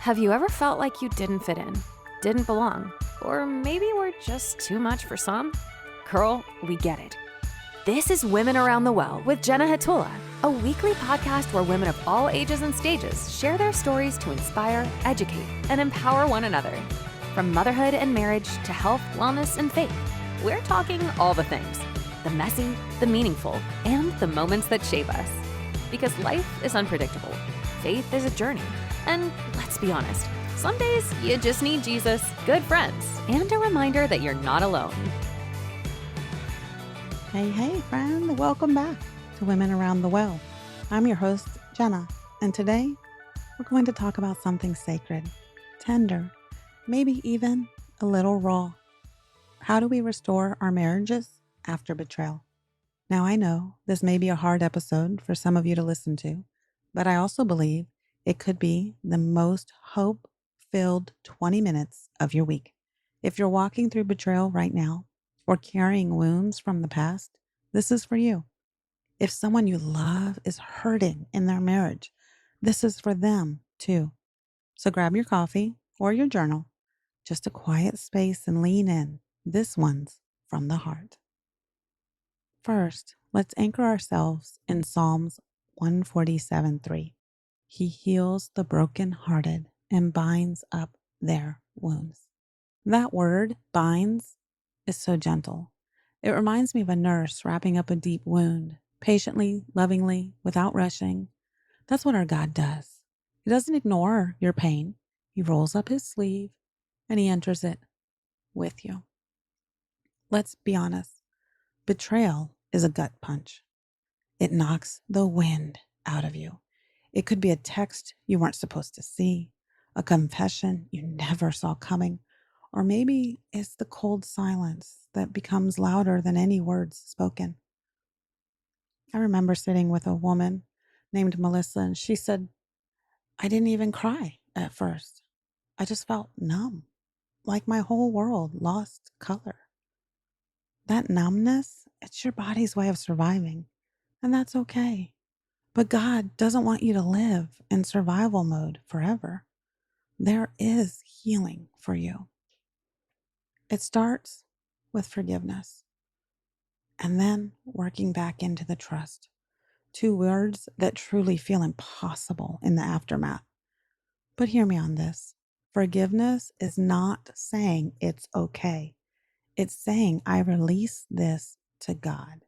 Have you ever felt like you didn't fit in, didn't belong, or maybe were just too much for some? Girl, we get it. This is Women Around the Well with Jenna, a weekly podcast where women of all ages and stages share their stories to inspire, educate, and empower one another. From motherhood and marriage to health, wellness, and faith, we're talking all the things: the messy, the meaningful, and the moments that shape us. Because life is unpredictable, faith is a journey, and let's be honest, some days you just need Jesus, good friends, and a reminder that you're not alone. Hey, friend. Welcome back to Women Around the Well. I'm your host, Jenna, and today we're going to talk about something sacred, tender, maybe even a little raw. How do we restore our marriages after betrayal? Now, I know this may be a hard episode for some of you to listen to, but I also believe it could be the most hope-filled 20 minutes of your week. If you're walking through betrayal right now or carrying wounds from the past, this is for you. If someone you love is hurting in their marriage, this is for them too. So grab your coffee or your journal, just a quiet space, and lean in. This one's from the heart. First, let's anchor ourselves in Psalms 147:3. He heals the brokenhearted and binds up their wounds. That word, binds, is so gentle. It reminds me of a nurse wrapping up a deep wound, patiently, lovingly, without rushing. That's what our God does. He doesn't ignore your pain. He rolls up his sleeve and he enters it with you. Let's be honest. Betrayal is a gut punch. It knocks the wind out of you. It could be a text you weren't supposed to see, a confession you never saw coming, or maybe it's the cold silence that becomes louder than any words spoken. I remember sitting with a woman named Melissa, and she said, I didn't even cry at first. I just felt numb, like my whole world lost color. That numbness, it's your body's way of surviving, and that's okay. But God doesn't want you to live in survival mode forever. There is healing for you. It starts with forgiveness and then working back into the trust. Two words that truly feel impossible in the aftermath. But hear me on this. Forgiveness is not saying it's okay. It's saying I release this to God.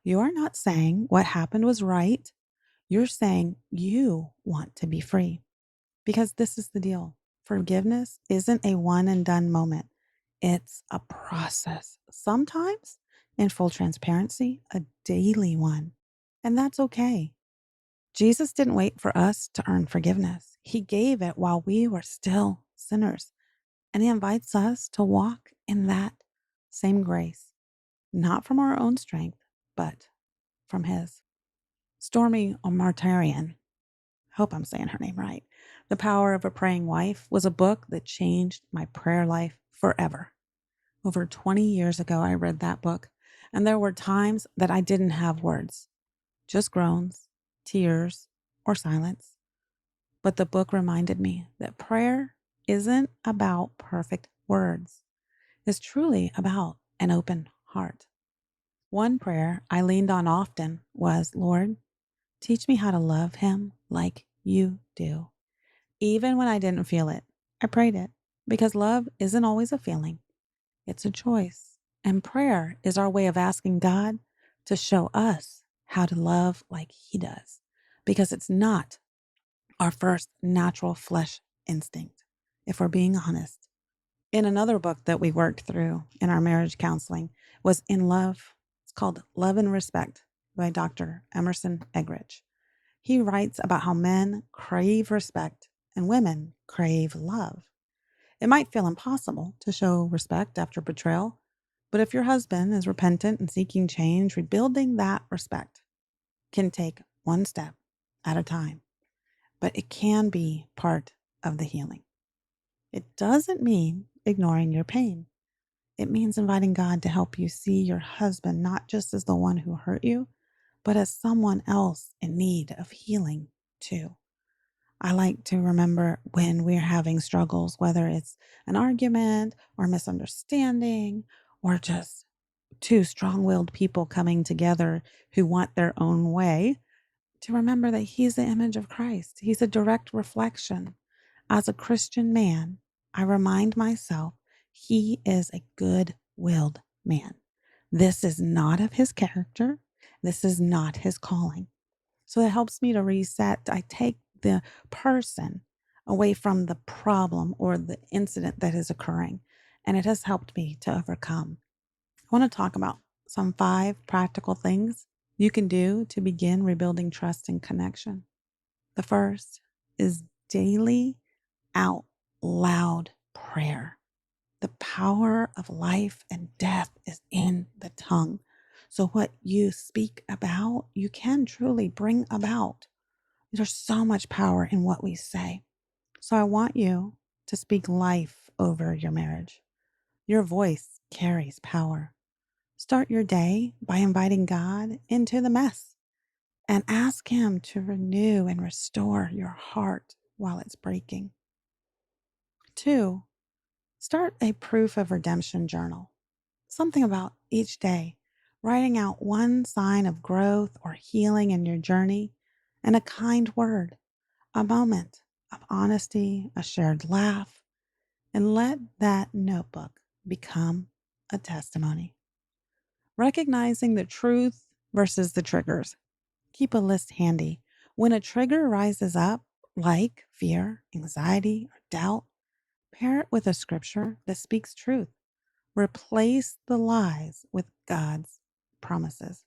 You are not saying what happened was right. You're saying you want to be free. Because this is the deal. Forgiveness isn't a one and done moment. It's a process. Sometimes, in full transparency, a daily one. And that's okay. Jesus didn't wait for us to earn forgiveness. He gave it while we were still sinners. And he invites us to walk in that same grace, not from our own strength, but from his. Stormy Martarian, hope I'm saying her name right. The Power of a Praying Wife was a book that changed my prayer life forever. Over 20 years ago, I read that book, and there were times that I didn't have words, just groans, tears, or silence. But the book reminded me that prayer isn't about perfect words. It's truly about an open heart. One prayer I leaned on often was, Lord, teach me how to love him like you do. Even when I didn't feel it, I prayed it because love isn't always a feeling. It's a choice. And prayer is our way of asking God to show us how to love like he does, because it's not our first natural flesh instinct, if we're being honest. In another book that we worked through in our marriage counseling was In Love. It's called Love and Respect by Dr. Emerson Eggerichs. He writes about how men crave respect and women crave love. It might feel impossible to show respect after betrayal, but if your husband is repentant and seeking change, rebuilding that respect can take one step at a time. But it can be part of the healing. It doesn't mean ignoring your pain. It means inviting God to help you see your husband not just as the one who hurt you, but as someone else in need of healing too. I like to remember when we're having struggles, whether it's an argument or misunderstanding or just two strong willed people coming together who want their own way, to remember that he's the image of Christ. He's a direct reflection. As a Christian man, I remind myself he is a good willed man. This is not of his character. This is not his calling. So it helps me to reset. I take the person away from the problem or the incident that is occurring. And it has helped me to overcome. I want to talk about some 5 practical things you can do to begin rebuilding trust and connection. The first is daily out loud prayer. The power of life and death is in the tongue. So, what you speak about, you can truly bring about. There's so much power in what we say. So, I want you to speak life over your marriage. Your voice carries power. Start your day by inviting God into the mess and ask Him to renew and restore your heart while it's breaking. 2, start a proof of redemption journal. Something about each day, writing out one sign of growth or healing in your journey, and a kind word, a moment of honesty, a shared laugh, and let that notebook become a testimony. Recognizing the truth versus the triggers. Keep a list handy. When a trigger rises up, like fear, anxiety, or doubt, pair it with a scripture that speaks truth. Replace the lies with God's promises.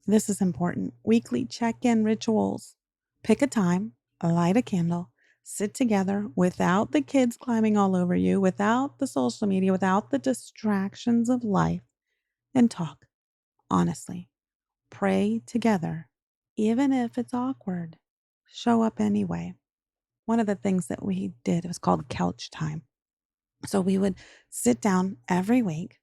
This is important. Weekly check in rituals. Pick a time, light a candle, sit together without the kids climbing all over you, without the social media, without the distractions of life, and talk honestly. Pray together, even if it's awkward. Show up anyway. One of the things that we did was called couch time. So we would sit down every week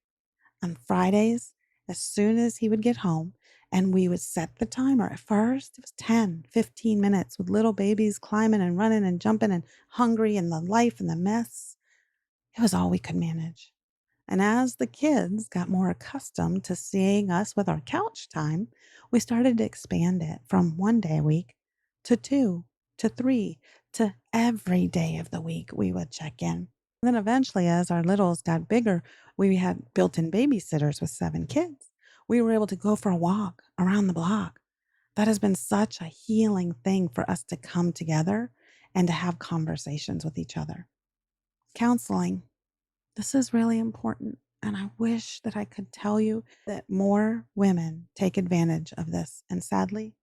on Fridays as soon as he would get home, and we would set the timer. At first, it was 10, 15 minutes with little babies climbing and running and jumping and hungry and the life and the mess. It was all we could manage. And as the kids got more accustomed to seeing us with our couch time, we started to expand it from 1 day a week to 2 to 3 to every day of the week we would check in. And then eventually, as our littles got bigger, we had built in babysitters with 7 kids. We were able to go for a walk around the block. That has been such a healing thing for us to come together and to have conversations with each other. Counseling. This is really important. And I wish that I could tell you that more women take advantage of this. And sadly,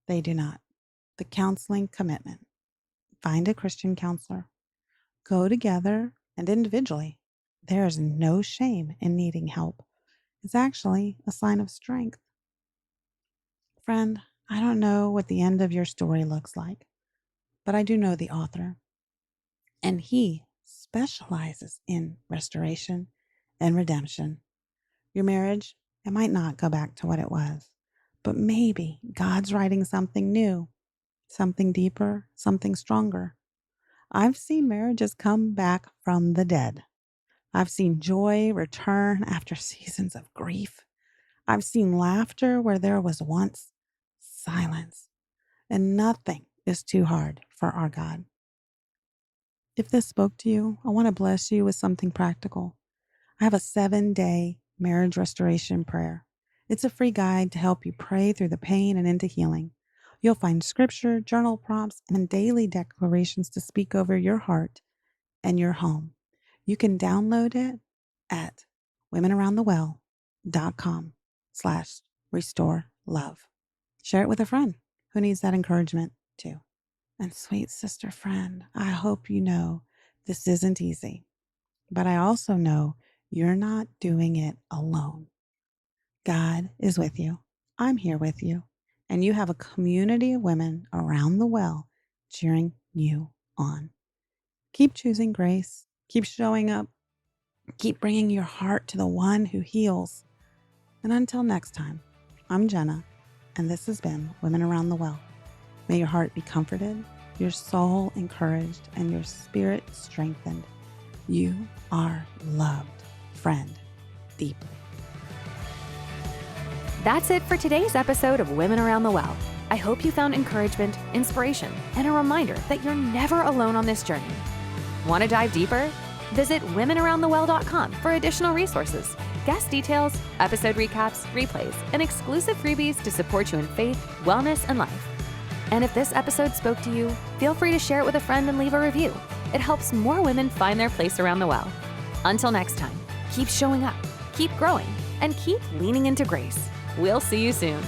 they do not. The counseling commitment. Find a Christian counselor. Go together and individually. There is no shame in needing help. It's actually a sign of strength. Friend, I don't know what the end of your story looks like, but I do know the author. And he specializes in restoration and redemption. Your marriage, it might not go back to what it was, but maybe God's writing something new, something deeper, something stronger. I've seen marriages come back from the dead. I've seen joy return after seasons of grief. I've seen laughter where there was once silence, and nothing is too hard for our God. If this spoke to you, I want to bless you with something practical. I have a 7-day marriage restoration prayer. It's a free guide to help you pray through the pain and into healing. You'll find scripture, journal prompts, and daily declarations to speak over your heart and your home. You can download it at womenoroundthewell.com/restore love. Share it with a friend who needs that encouragement too. And sweet sister friend, I hope you know this isn't easy, but I also know you're not doing it alone. God is with you. I'm here with you. And you have a community of women around the well cheering you on. Keep choosing grace. Keep showing up. Keep bringing your heart to the one who heals. And until next time, I'm Jenna, and this has been Women Around the Well. May your heart be comforted. your soul encouraged, and your spirit strengthened. You are loved, friend, deeply. That's it for today's episode of Women Around the Well. I hope you found encouragement, inspiration, and a reminder that you're never alone on this journey. Want to dive deeper? Visit womenaroundthewell.com for additional resources, guest details, episode recaps, replays, and exclusive freebies to support you in faith, wellness, and life. And if this episode spoke to you, feel free to share it with a friend and leave a review. It helps more women find their place around the well. Until next time, keep showing up, keep growing, and keep leaning into grace. We'll see you soon.